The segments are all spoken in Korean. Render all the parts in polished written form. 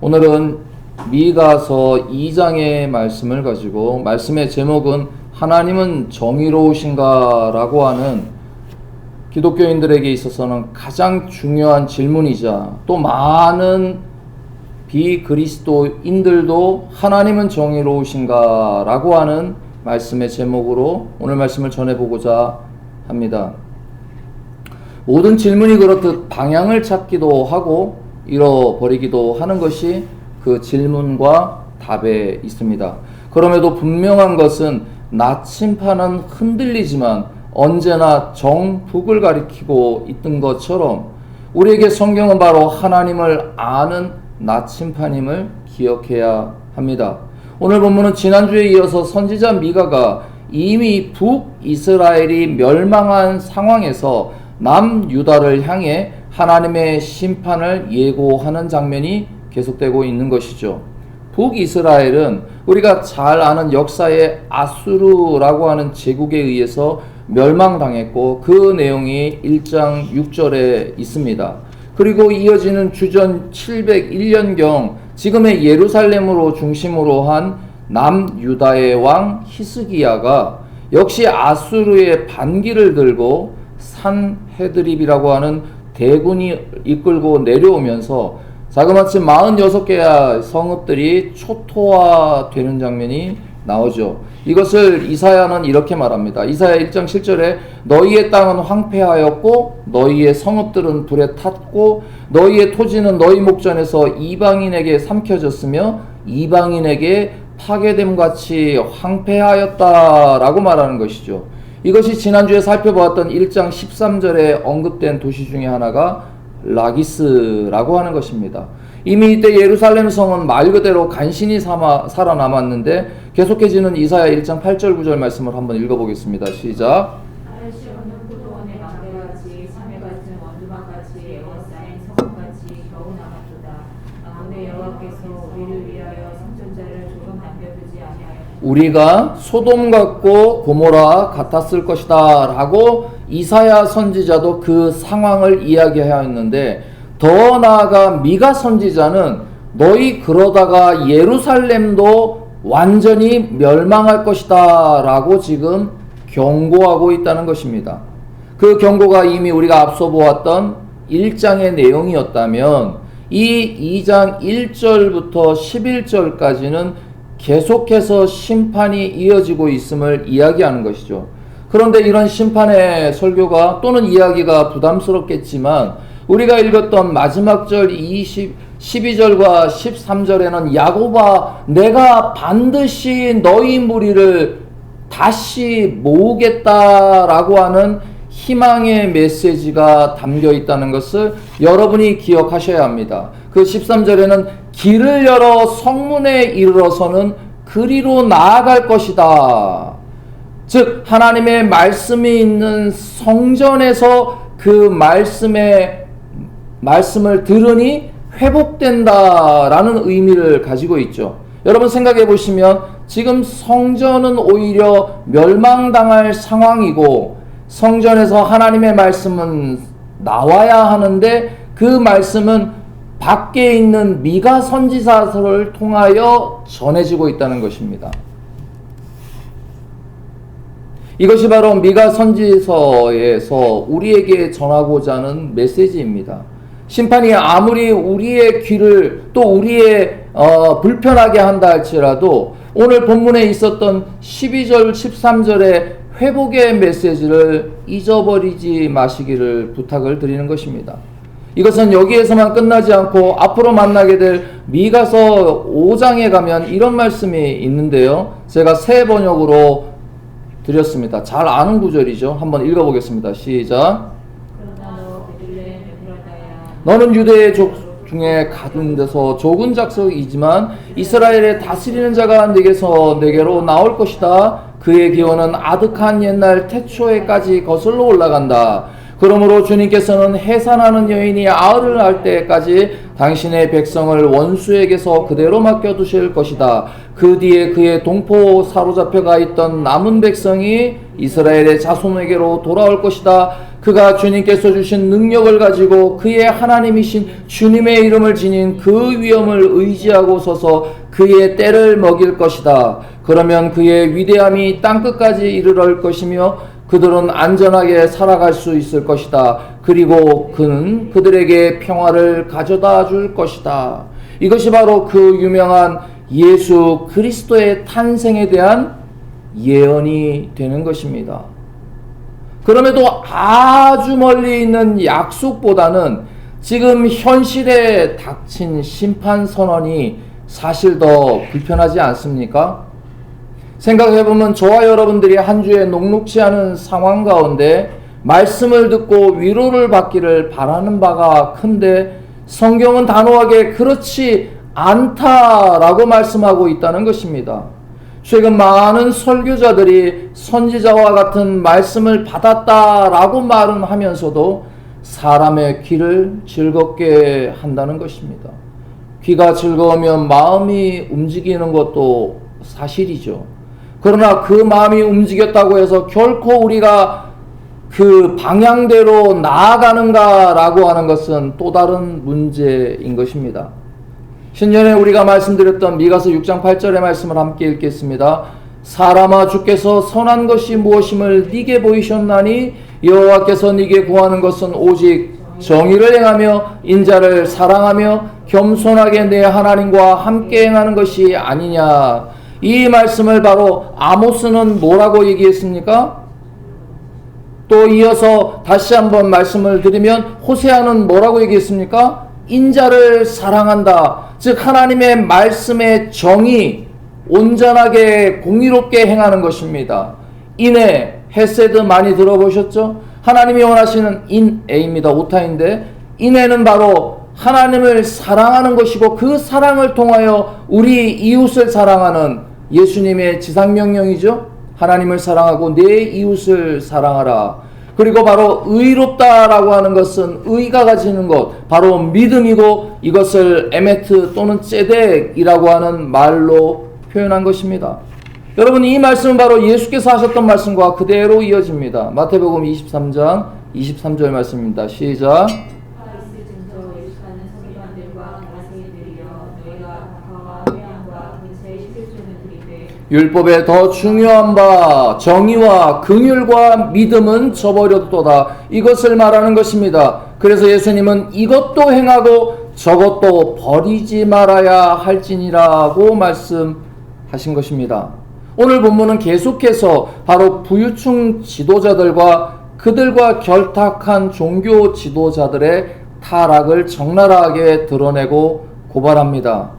오늘은 미가서 2장의 말씀을 가지고 말씀의 제목은 하나님은 정의로우신가 라고 하는 기독교인들에게 있어서는 가장 중요한 질문이자 또 많은 비그리스도인들도 하나님은 정의로우신가 라고 하는 말씀의 제목으로 오늘 말씀을 전해보고자 합니다. 모든 질문이 그렇듯 방향을 찾기도 하고 잃어버리기도 하는 것이 그 질문과 답에 있습니다. 그럼에도 분명한 것은 나침판은 흔들리지만 언제나 정북을 가리키고 있던 것처럼 우리에게 성경은 바로 하나님을 아는 나침판임을 기억해야 합니다. 오늘 본문은 지난주에 이어서 선지자 미가가 이미 북이스라엘이 멸망한 상황에서 남유다를 향해 하나님의 심판을 예고하는 장면이 계속되고 있는 것이죠. 북이스라엘은 우리가 잘 아는 역사의 아수르라고 하는 제국에 의해서 멸망당했고 그 내용이 1장 6절에 있습니다. 그리고 이어지는 주전 701년경 지금의 예루살렘으로 중심으로 한 남유다의 왕 히스기야가 역시 아수르의 반기를 들고 산헤드립이라고 하는 대군이 이끌고 내려오면서 자그마치 46개의 성읍들이 초토화되는 장면이 나오죠. 이것을 이사야는 이렇게 말합니다. 이사야 1장 7절에 너희의 땅은 황폐하였고 너희의 성읍들은 불에 탔고 너희의 토지는 너희 목전에서 이방인에게 삼켜졌으며 이방인에게 파괴됨같이 황폐하였다라고 말하는 것이죠. 이것이 지난주에 살펴보았던 1장 13절에 언급된 도시 중에 하나가 라기스라고 하는 것입니다. 이미 이때 예루살렘 성은 말 그대로 간신히 살아남았는데 계속해지는 이사야 1장 8절 9절 말씀을 한번 읽어보겠습니다. 시작. 하늘시 없는 포도원의 막대같이 참외 같은 원두막같이 에워싸인 성읍같이 겨우 남았도다. 만군의 여호와께서 우리를 위하여 생존자를 조금 남겨두지 아니하였다. 우리가 소돔 같고 고모라 같았을 것이다 라고 이사야 선지자도 그 상황을 이야기하였는데 더 나아가 미가 선지자는 너희 그러다가 예루살렘도 완전히 멸망할 것이다 라고 지금 경고하고 있다는 것입니다. 그 경고가 이미 우리가 앞서 보았던 1장의 내용이었다면 이 2장 1절부터 11절까지는 계속해서 심판이 이어지고 있음을 이야기하는 것이죠. 그런데 이런 심판의 설교가 또는 이야기가 부담스럽겠지만 우리가 읽었던 마지막 절 12절과 13절에는 야곱아 내가 반드시 너희 무리를 다시 모으겠다라고 하는 희망의 메시지가 담겨 있다는 것을 여러분이 기억하셔야 합니다. 그 13절에는 길을 열어 성문에 이르러서는 그리로 나아갈 것이다. 즉 하나님의 말씀이 있는 성전에서 그 말씀을 들으니 회복된다라는 의미를 가지고 있죠. 여러분 생각해 보시면 지금 성전은 오히려 멸망당할 상황이고 성전에서 하나님의 말씀은 나와야 하는데 그 말씀은 밖에 있는 미가 선지자를 통하여 전해지고 있다는 것입니다. 이것이 바로 미가 선지서에서 우리에게 전하고자 하는 메시지입니다. 심판이 아무리 우리의 귀를 또 우리의 불편하게 한다 할지라도 오늘 본문에 있었던 12절 13절의 회복의 메시지를 잊어버리지 마시기를 부탁을 드리는 것입니다. 이것은 여기에서만 끝나지 않고 앞으로 만나게 될 미가서 5장에 가면 이런 말씀이 있는데요. 제가 새 번역으로 드렸습니다. 잘 아는 구절이죠. 한번 읽어보겠습니다. 시작. 그러나 너 베들레헴 에프라다야 너는 유대의 족 중에 가둔 데서 적은 족속이지만 이스라엘의 다스리는 자가 내게로 나올 것이다. 그의 기원은 아득한 옛날 태초에까지 거슬러 올라간다. 그러므로 주님께서는 해산하는 여인이 아흘을 낳을 때까지 당신의 백성을 원수에게서 그대로 맡겨두실 것이다. 그 뒤에 그의 동포 사로잡혀가 있던 남은 백성이 이스라엘의 자손에게로 돌아올 것이다. 그가 주님께서 주신 능력을 가지고 그의 하나님이신 주님의 이름을 지닌 그 위엄을 의지하고 서서 그의 때를 먹일 것이다. 그러면 그의 위대함이 땅끝까지 이르러 것이며 그들은 안전하게 살아갈 수 있을 것이다. 그리고 그는 그들에게 평화를 가져다 줄 것이다. 이것이 바로 그 유명한 예수 그리스도의 탄생에 대한 예언이 되는 것입니다. 그럼에도 아주 멀리 있는 약속보다는 지금 현실에 닥친 심판 선언이 사실 더 불편하지 않습니까? 생각해보면 저와 여러분들이 한 주에 녹록지 않은 상황 가운데 말씀을 듣고 위로를 받기를 바라는 바가 큰데 성경은 단호하게 그렇지 않다라고 말씀하고 있다는 것입니다. 최근 많은 설교자들이 선지자와 같은 말씀을 받았다라고 말은 하면서도 사람의 귀를 즐겁게 한다는 것입니다. 귀가 즐거우면 마음이 움직이는 것도 사실이죠. 그러나 그 마음이 움직였다고 해서 결코 우리가 그 방향대로 나아가는가라고 하는 것은 또 다른 문제인 것입니다. 신년에 우리가 말씀드렸던 미가서 6장 8절의 말씀을 함께 읽겠습니다. 사람아 주께서 선한 것이 무엇임을 네게 보이셨나니 여호와께서 네게 구하는 것은 오직 정의를 행하며 인자를 사랑하며 겸손하게 내 하나님과 함께 행하는 것이 아니냐. 이 말씀을 바로 아모스는 뭐라고 얘기했습니까? 또 이어서 다시 한번 말씀을 드리면 호세아는 뭐라고 얘기했습니까? 인자를 사랑한다. 즉 하나님의 말씀의 정의, 온전하게 공의롭게 행하는 것입니다. 인애, 헤세드 많이 들어보셨죠? 하나님이 원하시는 인애입니다. 오타인데 인애는 바로 하나님을 사랑하는 것이고 그 사랑을 통하여 우리 이웃을 사랑하는 예수님의 지상명령이죠. 하나님을 사랑하고 내 이웃을 사랑하라. 그리고 바로 의롭다라고 하는 것은 의가 가지는 것, 바로 믿음이고 이것을 에메트 또는 ጼ덱이라고 하는 말로 표현한 것입니다. 여러분 이 말씀은 바로 예수께서 하셨던 말씀과 그대로 이어집니다. 마태복음 23장 23절 말씀입니다. 시작. 율법에 더 중요한 바 정의와 긍휼과 믿음은 저버렸도다. 이것을 말하는 것입니다. 그래서 예수님은 이것도 행하고 저것도 버리지 말아야 할지니라고 말씀하신 것입니다. 오늘 본문은 계속해서 바로 부유층 지도자들과 그들과 결탁한 종교 지도자들의 타락을 적나라하게 드러내고 고발합니다.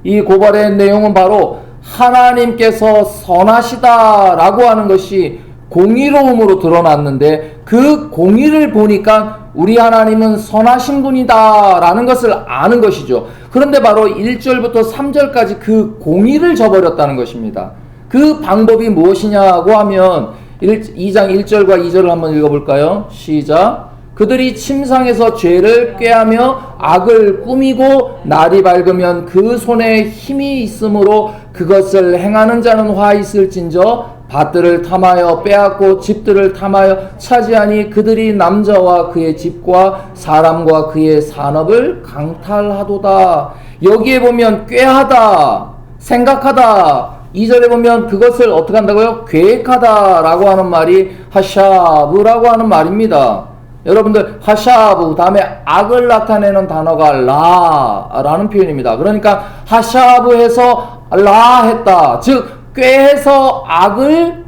이 고발의 내용은 바로 하나님께서 선하시다라고 하는 것이 공의로움으로 드러났는데 그 공의를 보니까 우리 하나님은 선하신 분이다라는 것을 아는 것이죠. 그런데 바로 1절부터 3절까지 그 공의를 저버렸다는 것입니다. 그 방법이 무엇이냐고 하면 2장 1절과 2절을 한번 읽어볼까요? 시작. 그들이 침상에서 죄를 꾀하며 악을 꾸미고 날이 밝으면 그 손에 힘이 있으므로 그것을 행하는 자는 화 있을진저 밭들을 탐하여 빼앗고 집들을 탐하여 차지하니 그들이 남자와 그의 집과 사람과 그의 산업을 강탈하도다. 여기에 보면 꾀하다, 생각하다. 2절에 보면 그것을 어떻게 한다고요? 계획하다라고 하는 말이 하샤브라고 하는 말입니다. 여러분들 하샤브 다음에 악을 나타내는 단어가 라라는 표현입니다. 그러니까 하샤브 해서 라 했다. 즉 꾀해서 악을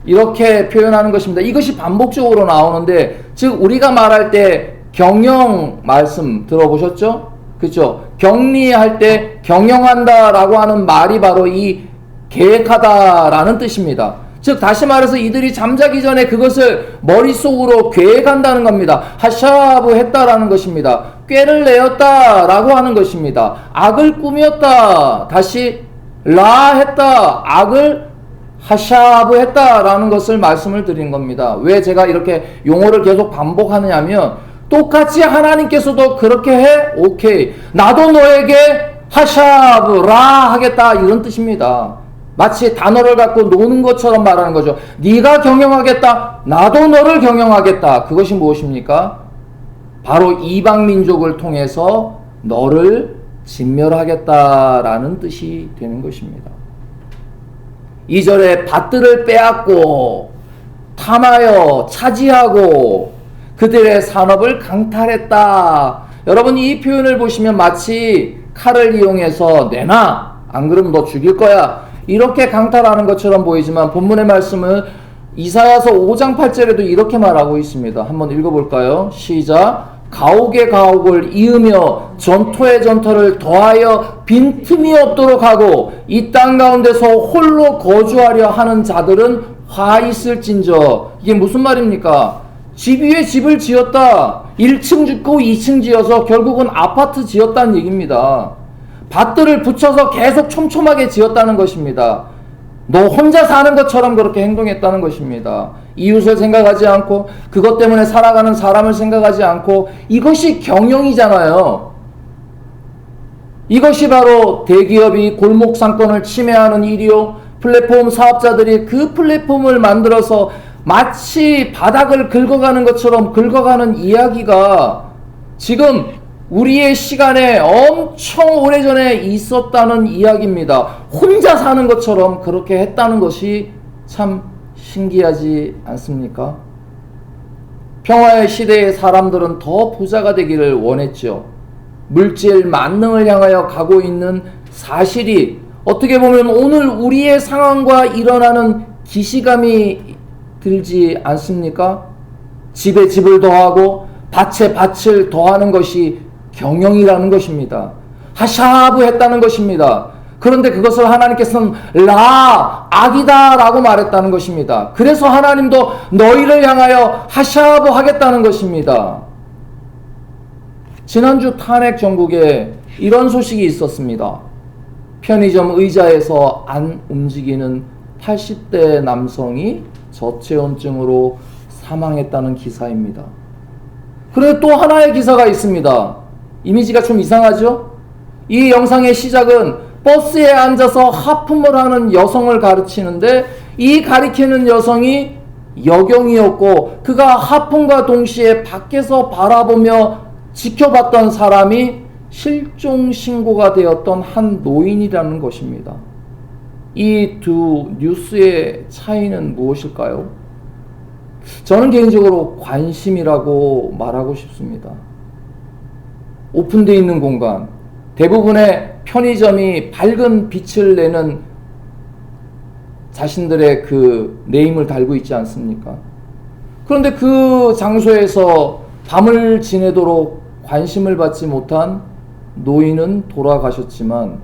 이렇게 표현하는 것입니다. 이것이 반복적으로 나오는데 즉 우리가 말할 때 경영 말씀 들어보셨죠? 그렇죠? 격리할 때 경영한다라고 하는 말이 바로 이 계획하다라는 뜻입니다. 즉 다시 말해서 이들이 잠자기 전에 그것을 머릿속으로 계획한다는 겁니다. 하샤브 했다라는 것입니다. 꾀를 내었다라고 하는 것입니다. 악을 꾸몄다. 다시 라 했다. 악을 하샤브했다라는 것을 말씀을 드린 겁니다. 왜 제가 이렇게 용어를 계속 반복하느냐면 똑같이 하나님께서도 그렇게 해? 오케이. 나도 너에게 하샤브라 하겠다 이런 뜻입니다. 마치 단어를 갖고 노는 것처럼 말하는 거죠. 네가 경영하겠다. 나도 너를 경영하겠다. 그것이 무엇입니까? 바로 이방 민족을 통해서 너를 진멸하겠다라는 뜻이 되는 것입니다. 2절에 밭들을 빼앗고 탐하여 차지하고 그들의 산업을 강탈했다. 여러분 이 표현을 보시면 마치 칼을 이용해서 내놔 안 그러면 너 죽일 거야 이렇게 강탈하는 것처럼 보이지만 본문의 말씀은 이사야서 5장 8절에도 이렇게 말하고 있습니다. 한번 읽어볼까요? 시작. 가옥에 가옥을 이으며 전토에 전토를 더하여 빈틈이 없도록 하고 이 땅 가운데서 홀로 거주하려 하는 자들은 화 있을진저. 이게 무슨 말입니까? 집 위에 집을 지었다. 1층 짓고 2층 지어서 결국은 아파트 지었다는 얘기입니다. 밭들을 붙여서 계속 촘촘하게 지었다는 것입니다. 너 혼자 사는 것처럼 그렇게 행동했다는 것입니다. 이웃을 생각하지 않고 그것 때문에 살아가는 사람을 생각하지 않고 이것이 경영이잖아요. 이것이 바로 대기업이 골목 상권을 침해하는 일이요. 플랫폼 사업자들이 그 플랫폼을 만들어서 마치 바닥을 긁어가는 것처럼 긁어가는 이야기가 지금 우리의 시간에 엄청 오래전에 있었다는 이야기입니다. 혼자 사는 것처럼 그렇게 했다는 것이 참 신기하지 않습니까? 평화의 시대의 사람들은 더 부자가 되기를 원했죠. 물질 만능을 향하여 가고 있는 사실이 어떻게 보면 오늘 우리의 상황과 일어나는 기시감이 들지 않습니까? 집에 집을 더하고 밭에 밭을 더하는 것이 경영이라는 것입니다. 하샤브 했다는 것입니다. 그런데 그것을 하나님께서는 악이다 라고 말했다는 것입니다. 그래서 하나님도 너희를 향하여 하샤브 하겠다는 것입니다. 지난주 탄핵 전국에 이런 소식이 있었습니다. 편의점 의자에서 안 움직이는 80대 남성이 저체온증으로 사망했다는 기사입니다. 그런데 또 하나의 기사가 있습니다. 이미지가 좀 이상하죠? 이 영상의 시작은 버스에 앉아서 하품을 하는 여성을 가르치는데 이 가리키는 여성이 여경이었고 그가 하품과 동시에 밖에서 바라보며 지켜봤던 사람이 실종 신고가 되었던 한 노인이라는 것입니다. 이 두 뉴스의 차이는 무엇일까요? 저는 개인적으로 관심이라고 말하고 싶습니다. 오픈되어 있는 공간, 대부분의 편의점이 밝은 빛을 내는 자신들의 그 네임을 달고 있지 않습니까? 그런데 그 장소에서 밤을 지내도록 관심을 받지 못한 노인은 돌아가셨지만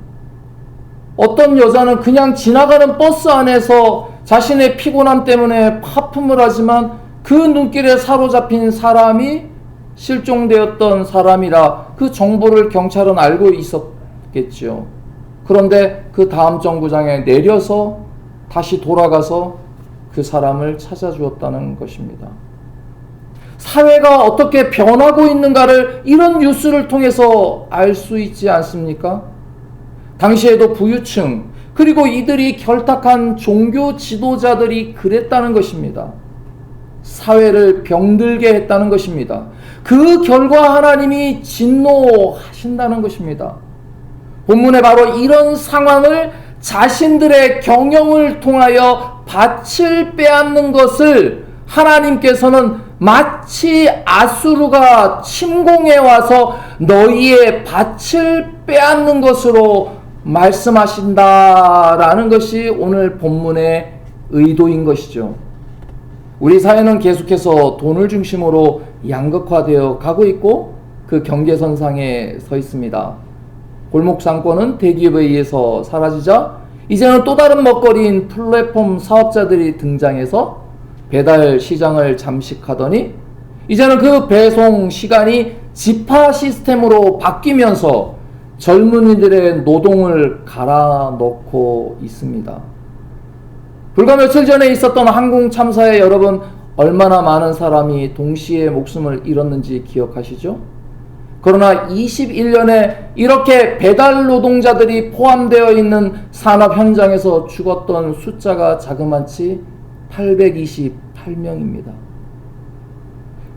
어떤 여자는 그냥 지나가는 버스 안에서 자신의 피곤함 때문에 하품을 하지만 그 눈길에 사로잡힌 사람이 실종되었던 사람이라 그 정보를 경찰은 알고 있었겠죠. 그런데 그 다음 정거장에 내려서 다시 돌아가서 그 사람을 찾아주었다는 것입니다. 사회가 어떻게 변하고 있는가를 이런 뉴스를 통해서 알 수 있지 않습니까? 당시에도 부유층 그리고 이들이 결탁한 종교 지도자들이 그랬다는 것입니다. 사회를 병들게 했다는 것입니다. 그 결과 하나님이 진노하신다는 것입니다. 본문에 바로 이런 상황을 자신들의 경영을 통하여 밭을 빼앗는 것을 하나님께서는 마치 아수르가 침공해 와서 너희의 밭을 빼앗는 것으로 말씀하신다라는 것이 오늘 본문의 의도인 것이죠. 우리 사회는 계속해서 돈을 중심으로 양극화되어 가고 있고 그 경계선상에 서 있습니다. 골목 상권은 대기업에 의해서 사라지자 이제는 또 다른 먹거리인 플랫폼 사업자들이 등장해서 배달 시장을 잠식하더니 이제는 그 배송 시간이 지파 시스템으로 바뀌면서 젊은이들의 노동을 갈아넣고 있습니다. 불과 며칠 전에 있었던 항공 참사에 여러분 얼마나 많은 사람이 동시에 목숨을 잃었는지 기억하시죠? 그러나 21년에 이렇게 배달 노동자들이 포함되어 있는 산업 현장에서 죽었던 숫자가 자그마치 828명입니다.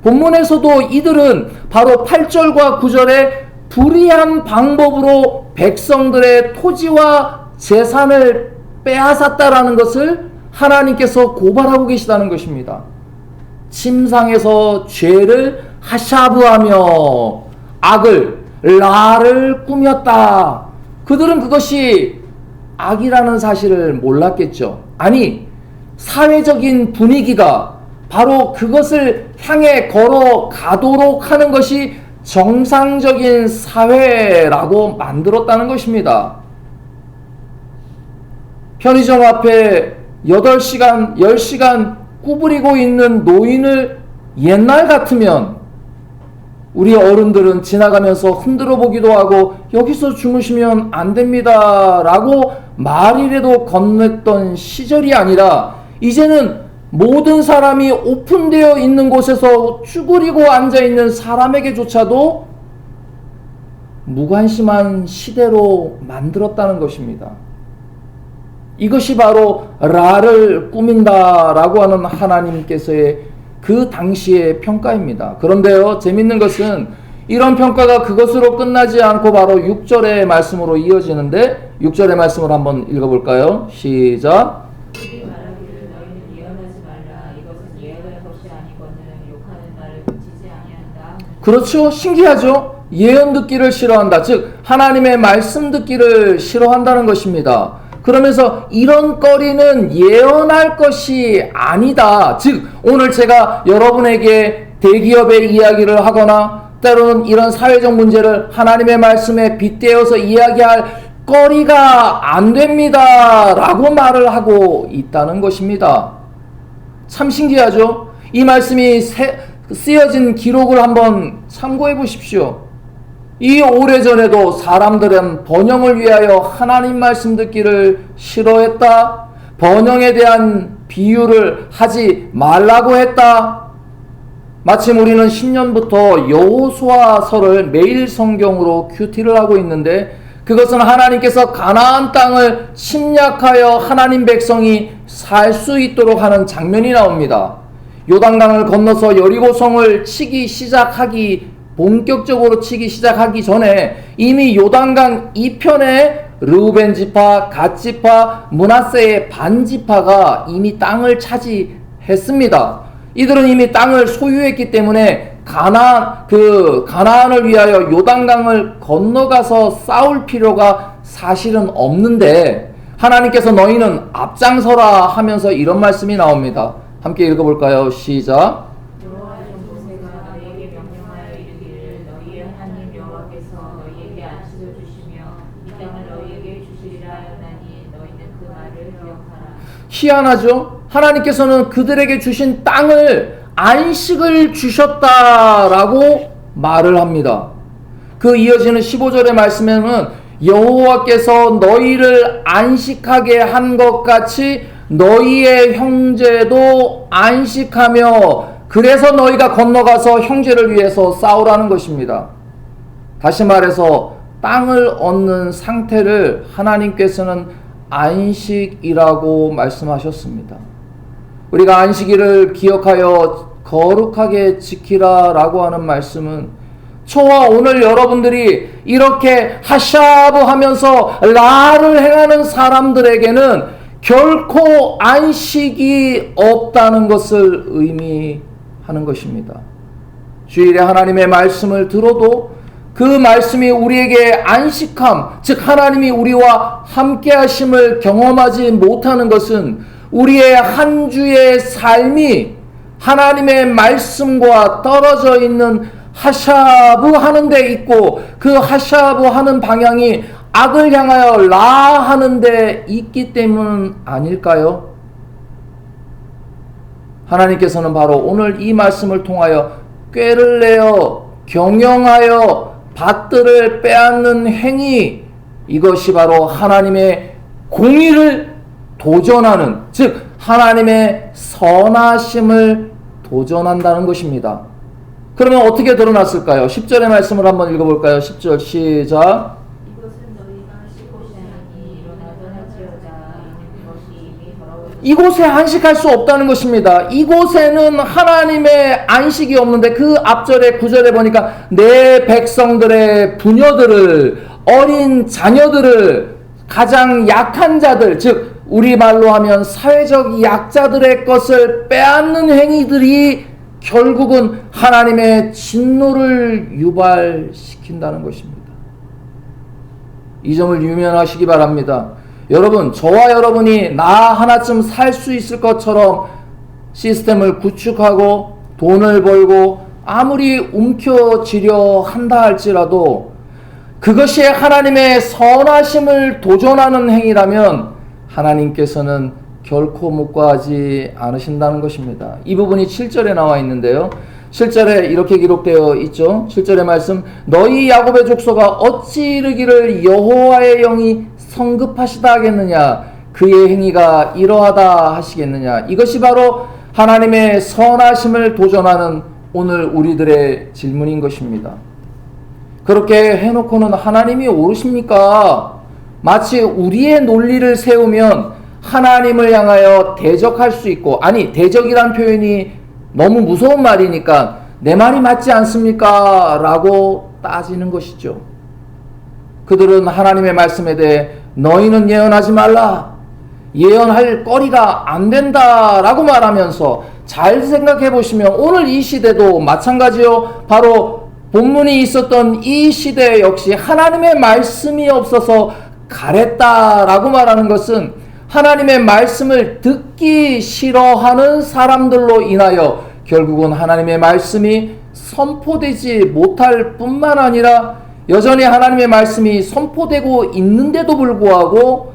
본문에서도 이들은 바로 8절과 9절에 불의한 방법으로 백성들의 토지와 재산을 빼앗았다라는 것을 하나님께서 고발하고 계시다는 것입니다. 침상에서 죄를 하샤브하며 악을 라를 꾸몄다. 그들은 그것이 악이라는 사실을 몰랐겠죠. 아니, 사회적인 분위기가 바로 그것을 향해 걸어가도록 하는 것이 정상적인 사회라고 만들었다는 것입니다. 편의점 앞에 8시간, 10시간 구부리고 있는 노인을 옛날 같으면 우리 어른들은 지나가면서 흔들어 보기도 하고 여기서 주무시면 안 됩니다 라고 말이라도 건넸던 시절이 아니라 이제는 모든 사람이 오픈되어 있는 곳에서 쭈그리고 앉아있는 사람에게조차도 무관심한 시대로 만들었다는 것입니다. 이것이 바로 라를 꾸민다라고 하는 하나님께서의 그 당시의 평가입니다. 그런데요, 재밌는 것은 이런 평가가 그것으로 끝나지 않고 바로 6절의 말씀으로 이어지는데 6절의 말씀을 한번 읽어볼까요? 시작. 그들이 말하기를 너희는 예언하지 말라. 이것은 예언할 것이 아니거늘 욕하는 말을 그치지 아니한다. 그렇죠. 신기하죠. 예언 듣기를 싫어한다. 즉 하나님의 말씀 듣기를 싫어한다는 것입니다. 그러면서 이런 거리는 예언할 것이 아니다. 즉 오늘 제가 여러분에게 대기업의 이야기를 하거나 때로는 이런 사회적 문제를 하나님의 말씀에 빗대어서 이야기할 거리가 안 됩니다 라고 말을 하고 있다는 것입니다. 참 신기하죠. 이 말씀이 쓰여진 기록을 한번 참고해 보십시오. 이 오래전에도 사람들은 번영을 위하여 하나님 말씀 듣기를 싫어했다. 번영에 대한 비유를 하지 말라고 했다. 마침 우리는 10년부터 여호수아서를 매일 성경으로 큐티를 하고 있는데 그것은 하나님께서 가나안 땅을 침략하여 하나님 백성이 살 수 있도록 하는 장면이 나옵니다. 요단강을 건너서 여리고성을 본격적으로 치기 시작하기 전에 이미 요단강 이편에 르우벤 지파, 갓 지파, 므낫세의 반 지파가 이미 땅을 차지했습니다. 이들은 이미 땅을 소유했기 때문에 가나안을 위하여 요단강을 건너가서 싸울 필요가 사실은 없는데 하나님께서 너희는 앞장서라 하면서 이런 말씀이 나옵니다. 함께 읽어볼까요? 시작. 여호와 종 모세가 너희에게 명령하여 이르기를 너희의 하나님 여호와께서 너희에게 안식을 주시며 이 땅을 너희에게 주시리라 하였나니 너희는 그 말을 기억하라. 희한하죠? 하나님께서는 그들에게 주신 땅을 안식을 주셨다라고 말을 합니다. 그 이어지는 15절의 말씀에는 여호와께서 너희를 안식하게 한 것 같이 너희의 형제도 안식하며 그래서 너희가 건너가서 형제를 위해서 싸우라는 것입니다. 다시 말해서 땅을 얻는 상태를 하나님께서는 안식이라고 말씀하셨습니다. 우리가 안식일을 기억하여 거룩하게 지키라라고 하는 말씀은 저와 오늘 여러분들이 이렇게 하샤브 하면서 라를 행하는 사람들에게는 결코 안식이 없다는 것을 의미하는 것입니다. 주일에 하나님의 말씀을 들어도 그 말씀이 우리에게 안식함, 즉 하나님이 우리와 함께 하심을 경험하지 못하는 것은 우리의 한 주의 삶이 하나님의 말씀과 떨어져 있는 하샤브 하는 데 있고 그 하샤브 하는 방향이 악을 향하여 라 하는 데 있기 때문 아닐까요? 하나님께서는 바로 오늘 이 말씀을 통하여 꾀를 내어 경영하여 밭들을 빼앗는 행위, 이것이 바로 하나님의 공의를 도전하는, 즉 하나님의 선하심을 도전한다는 것입니다. 그러면 어떻게 드러났을까요? 10절의 말씀을 한번 읽어볼까요? 10절 시작. 이것은 너희가 씻고자 하니 일어나 떠날지어다. 이는 그것이 이미 더러워 이곳에 안식할 수 없다는 것입니다. 이곳에는 하나님의 안식이 없는데 그 앞절에 9절에 보니까 내 백성들의 부녀들을, 어린 자녀들을, 가장 약한 자들, 즉 우리말로 하면 사회적 약자들의 것을 빼앗는 행위들이 결국은 하나님의 진노를 유발시킨다는 것입니다. 이 점을 유명하시기 바랍니다. 여러분, 저와 여러분이 나 하나쯤 살 수 있을 것처럼 시스템을 구축하고 돈을 벌고 아무리 움켜쥐려 한다 할지라도 그것이 하나님의 선하심을 도전하는 행위라면 하나님께서는 결코 묵과하지 않으신다는 것입니다. 이 부분이 7절에 나와 있는데요. 7절에 이렇게 기록되어 있죠. 7절의 말씀, 너희 야곱의 족속아 어찌 이르기를 여호와의 영이 성급하시다 하겠느냐, 그의 행위가 이러하다 하시겠느냐. 이것이 바로 하나님의 선하심을 도전하는 오늘 우리들의 질문인 것입니다. 그렇게 해놓고는 하나님이 옳으십니까? 마치 우리의 논리를 세우면 하나님을 향하여 대적할 수 있고, 아니 대적이란 표현이 너무 무서운 말이니까 내 말이 맞지 않습니까? 라고 따지는 것이죠. 그들은 하나님의 말씀에 대해 너희는 예언하지 말라, 예언할 거리가 안 된다 라고 말하면서, 잘 생각해 보시면 오늘 이 시대도 마찬가지요. 바로 본문이 있었던 이 시대 역시 하나님의 말씀이 없어서 가랬다라고 말하는 것은 하나님의 말씀을 듣기 싫어하는 사람들로 인하여 결국은 하나님의 말씀이 선포되지 못할 뿐만 아니라 여전히 하나님의 말씀이 선포되고 있는데도 불구하고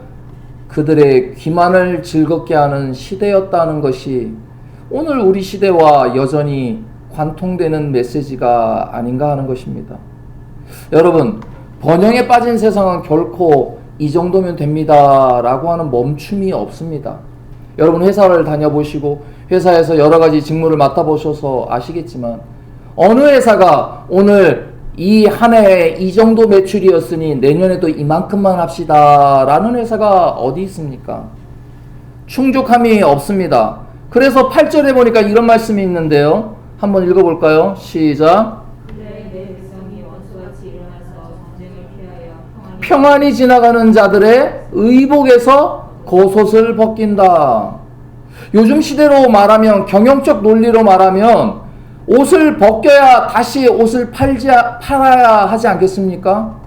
그들의 귀만을 즐겁게 하는 시대였다는 것이 오늘 우리 시대와 여전히 관통되는 메시지가 아닌가 하는 것입니다. 여러분, 번영에 빠진 세상은 결코 이 정도면 됩니다 라고 하는 멈춤이 없습니다. 여러분 회사를 다녀보시고 회사에서 여러 가지 직무를 맡아보셔서 아시겠지만 어느 회사가 오늘 이 한 해에 이 정도 매출이었으니 내년에도 이만큼만 합시다 라는 회사가 어디 있습니까? 충족함이 없습니다. 그래서 8절에 보니까 이런 말씀이 있는데요. 한번 읽어볼까요? 시작. 그때 내 백성이 원수같이 일어나서 전쟁을 피하여 평안히 지나가는 자들의 의복에서 겉옷을 벗긴다. 요즘 시대로 말하면, 경영적 논리로 말하면 옷을 벗겨야 다시 옷을 팔아야 하지 않겠습니까?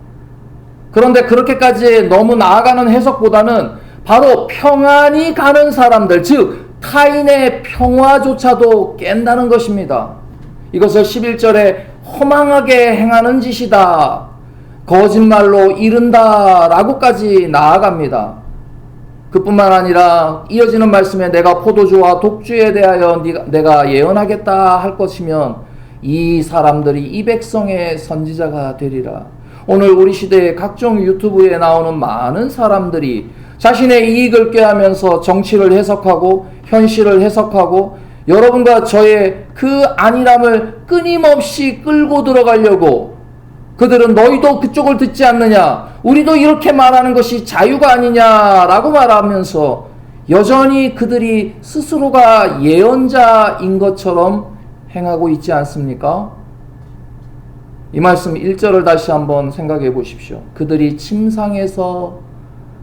그런데 그렇게까지 너무 나아가는 해석보다는 바로 평안히 가는 사람들, 즉 타인의 평화조차도 깬다는 것입니다. 이것을 11절에 허망하게 행하는 짓이다, 거짓말로 이른다 라고까지 나아갑니다. 그뿐만 아니라 이어지는 말씀에 내가 포도주와 독주에 대하여 내가 예언하겠다 할 것이면 이 사람들이 이 백성의 선지자가 되리라. 오늘 우리 시대의 각종 유튜브에 나오는 많은 사람들이 자신의 이익을 꾀하면서 정치를 해석하고 현실을 해석하고 여러분과 저의 그 안일함을 끊임없이 끌고 들어가려고, 그들은 너희도 그쪽을 듣지 않느냐, 우리도 이렇게 말하는 것이 자유가 아니냐라고 말하면서 여전히 그들이 스스로가 예언자인 것처럼 행하고 있지 않습니까? 이 말씀 1절을 다시 한번 생각해 보십시오. 그들이 침상에서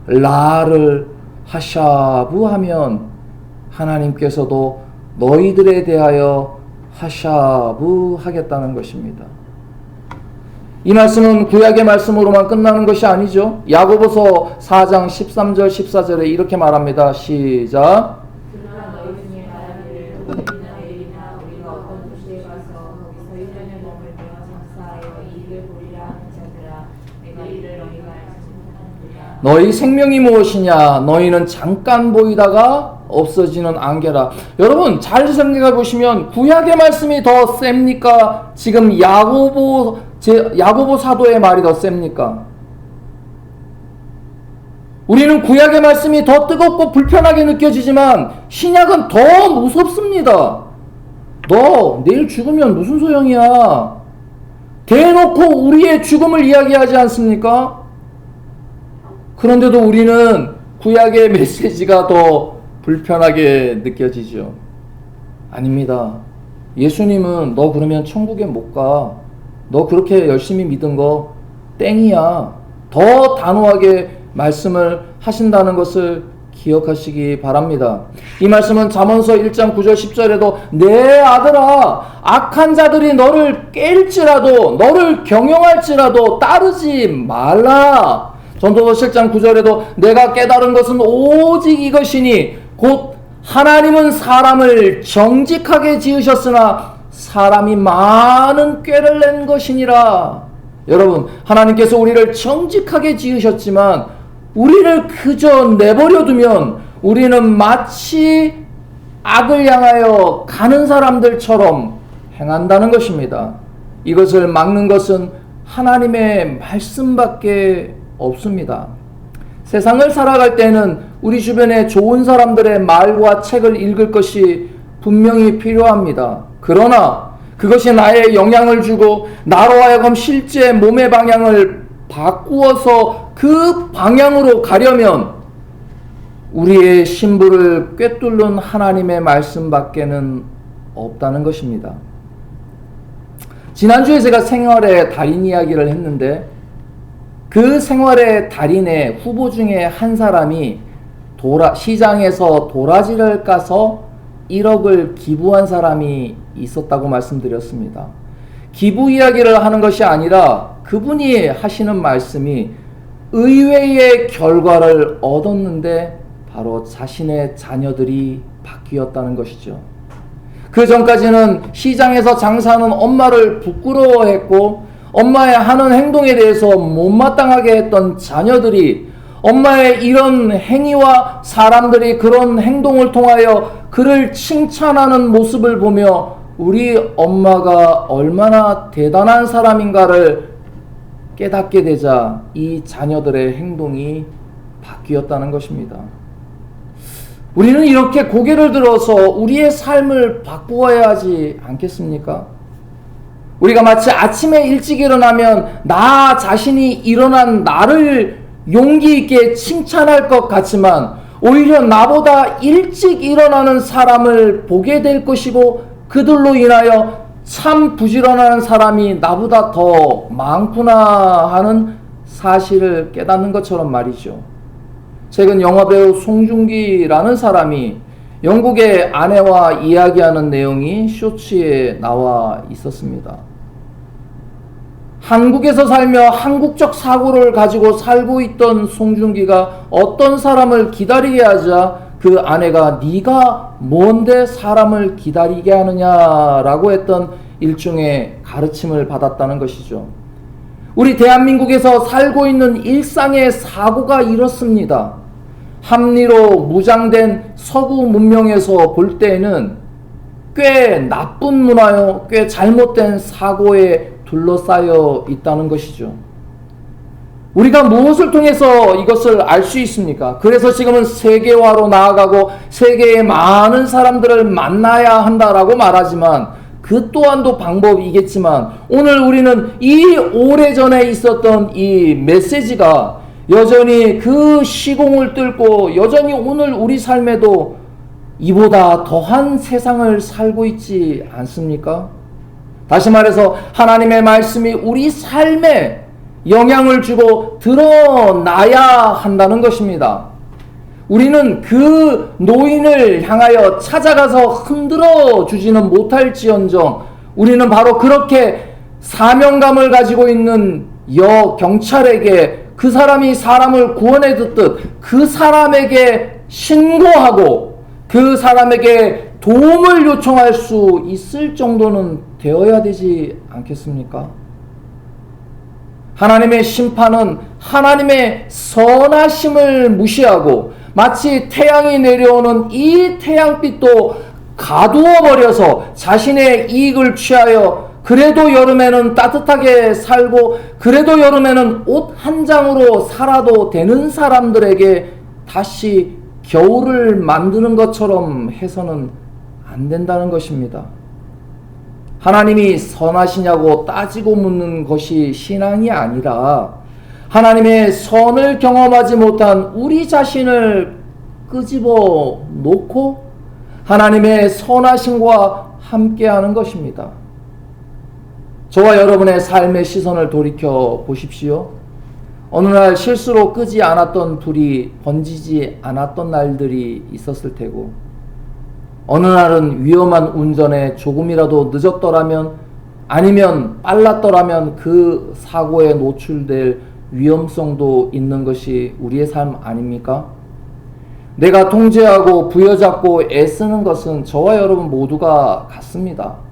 라를 하샤부 하면 하나님께서도 너희들에 대하여 하샤부 하겠다는 것입니다. 이 말씀은 구약의 말씀으로만 끝나는 것이 아니죠. 야고보서 4장 13절 14절에 이렇게 말합니다. 시작. 그러나 너희 중에 말하기를 오늘이나 내일이나 우리가 어떤 도시에 가서 거기서 1년을 머물며 장사하여 이익을 보리라 하는 자들아, 내가 이를 너희가 알지 못하느니라. 너희 생명이 무엇이냐? 너희는 잠깐 보이다가 없어지는 안개라. 여러분 잘 생각해 보시면 구약의 말씀이 더 셉니까? 지금 야고보 사도의 말이 더 셉니까? 우리는 구약의 말씀이 더 뜨겁고 불편하게 느껴지지만 신약은 더 무섭습니다. 너 내일 죽으면 무슨 소용이야? 대놓고 우리의 죽음을 이야기하지 않습니까? 그런데도 우리는 구약의 메시지가 더 불편하게 느껴지죠. 아닙니다. 예수님은 너 그러면 천국에 못 가. 너 그렇게 열심히 믿은 거 땡이야. 더 단호하게 말씀을 하신다는 것을 기억하시기 바랍니다. 이 말씀은 잠언서 1장 9절 10절에도 내 아들아 악한 자들이 너를 깰지라도 너를 경영할지라도 따르지 말라. 전도서 7장 9절에도 내가 깨달은 것은 오직 이것이니 곧 하나님은 사람을 정직하게 지으셨으나 사람이 많은 꾀를 낸 것이니라. 여러분, 하나님께서 우리를 정직하게 지으셨지만 우리를 그저 내버려 두면 우리는 마치 악을 향하여 가는 사람들처럼 행한다는 것입니다. 이것을 막는 것은 하나님의 말씀밖에 없습니다. 세상을 살아갈 때는 우리 주변에 좋은 사람들의 말과 책을 읽을 것이 분명히 필요합니다. 그러나 그것이 나의 영향을 주고 나로 하여금 실제 몸의 방향을 바꾸어서 그 방향으로 가려면 우리의 심부를 꿰뚫는 하나님의 말씀밖에는 없다는 것입니다. 지난주에 제가 생활의 달인 이야기를 했는데 그 생활의 달인의 후보 중에 한 사람이 시장에서 도라지를 까서 1억을 기부한 사람이 있었다고 말씀드렸습니다. 기부 이야기를 하는 것이 아니라 그분이 하시는 말씀이 의외의 결과를 얻었는데 바로 자신의 자녀들이 바뀌었다는 것이죠. 그 전까지는 시장에서 장사하는 엄마를 부끄러워했고 엄마의 하는 행동에 대해서 못마땅하게 했던 자녀들이 엄마의 이런 행위와 사람들이 그런 행동을 통하여 그를 칭찬하는 모습을 보며 우리 엄마가 얼마나 대단한 사람인가를 깨닫게 되자 이 자녀들의 행동이 바뀌었다는 것입니다. 우리는 이렇게 고개를 들어서 우리의 삶을 바꾸어야 하지 않겠습니까? 우리가 마치 아침에 일찍 일어나면 나 자신이 일어난 나를 용기 있게 칭찬할 것 같지만 오히려 나보다 일찍 일어나는 사람을 보게 될 것이고 그들로 인하여 참 부지런한 사람이 나보다 더 많구나 하는 사실을 깨닫는 것처럼 말이죠. 최근 영화배우 송중기라는 사람이 영국의 아내와 이야기하는 내용이 쇼츠에 나와 있었습니다. 한국에서 살며 한국적 사고를 가지고 살고 있던 송중기가 어떤 사람을 기다리게 하자 그 아내가 네가 뭔데 사람을 기다리게 하느냐라고 했던 일종의 가르침을 받았다는 것이죠. 우리 대한민국에서 살고 있는 일상의 사고가 이렇습니다. 합리로 무장된 서구 문명에서 볼 때는 꽤 나쁜 문화요, 꽤 잘못된 사고에 둘러싸여 있다는 것이죠. 우리가 무엇을 통해서 이것을 알 수 있습니까? 그래서 지금은 세계화로 나아가고 세계의 많은 사람들을 만나야 한다라고 말하지만 그 또한도 방법이겠지만 오늘 우리는 이 오래전에 있었던 이 메시지가 여전히 그 시공을 뚫고 여전히 오늘 우리 삶에도 이보다 더한 세상을 살고 있지 않습니까? 다시 말해서 하나님의 말씀이 우리 삶에 영향을 주고 드러나야 한다는 것입니다. 우리는 그 노인을 향하여 찾아가서 흔들어 주지는 못할지언정 우리는 바로 그렇게 사명감을 가지고 있는 경찰에게 그 사람이 사람을 구원해 듣듯 그 사람에게 신고하고 그 사람에게 도움을 요청할 수 있을 정도는 되어야 되지 않겠습니까? 하나님의 심판은 하나님의 선하심을 무시하고 마치 태양이 내려오는 이 태양빛도 가두어 버려서 자신의 이익을 취하여 그래도 여름에는 따뜻하게 살고 그래도 여름에는 옷 한 장으로 살아도 되는 사람들에게 다시 겨울을 만드는 것처럼 해서는 안 된다는 것입니다. 하나님이 선하시냐고 따지고 묻는 것이 신앙이 아니라 하나님의 선을 경험하지 못한 우리 자신을 끄집어 놓고 하나님의 선하심과 함께하는 것입니다. 저와 여러분의 삶의 시선을 돌이켜 보십시오. 어느 날 실수로 끄지 않았던 불이 번지지 않았던 날들이 있었을 테고, 어느 날은 위험한 운전에 조금이라도 늦었더라면 아니면 빨랐더라면 그 사고에 노출될 위험성도 있는 것이 우리의 삶 아닙니까? 내가 통제하고 부여잡고 애쓰는 것은 저와 여러분 모두가 같습니다.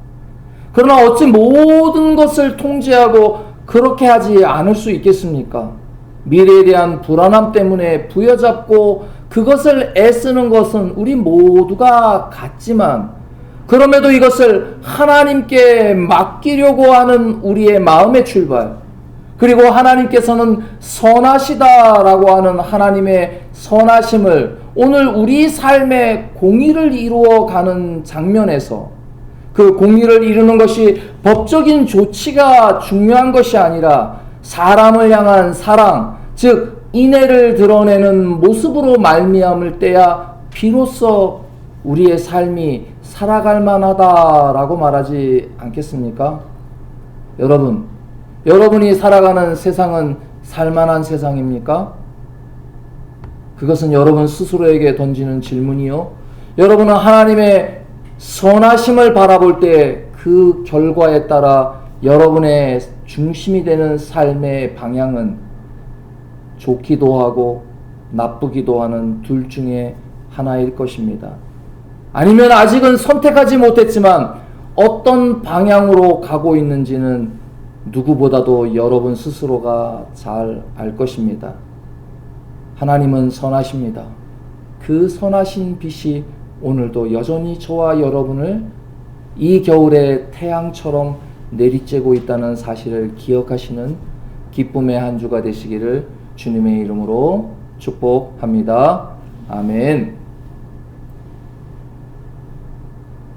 그러나 어찌 모든 것을 통제하고 그렇게 하지 않을 수 있겠습니까? 미래에 대한 불안함 때문에 부여잡고 그것을 애쓰는 것은 우리 모두가 같지만, 그럼에도 이것을 하나님께 맡기려고 하는 우리의 마음의 출발, 그리고 하나님께서는 선하시다라고 하는 하나님의 선하심을 오늘 우리 삶의 공의를 이루어가는 장면에서, 그 공의를 이루는 것이 법적인 조치가 중요한 것이 아니라 사람을 향한 사랑, 즉 인애를 드러내는 모습으로 말미암을 때야 비로소 우리의 삶이 살아갈 만하다라고 말하지 않겠습니까? 여러분이 살아가는 세상은 살만한 세상입니까? 그것은 여러분 스스로에게 던지는 질문이요. 여러분은 하나님의 선하심을 바라볼 때 그 결과에 따라 여러분의 중심이 되는 삶의 방향은 좋기도 하고 나쁘기도 하는 둘 중에 하나일 것입니다. 아니면 아직은 선택하지 못했지만 어떤 방향으로 가고 있는지는 누구보다도 여러분 스스로가 잘 알 것입니다. 하나님은 선하십니다. 그 선하신 빛이 오늘도 여전히 저와 여러분을 이 겨울의 태양처럼 내리쬐고 있다는 사실을 기억하시는 기쁨의 한 주가 되시기를 주님의 이름으로 축복합니다. 아멘.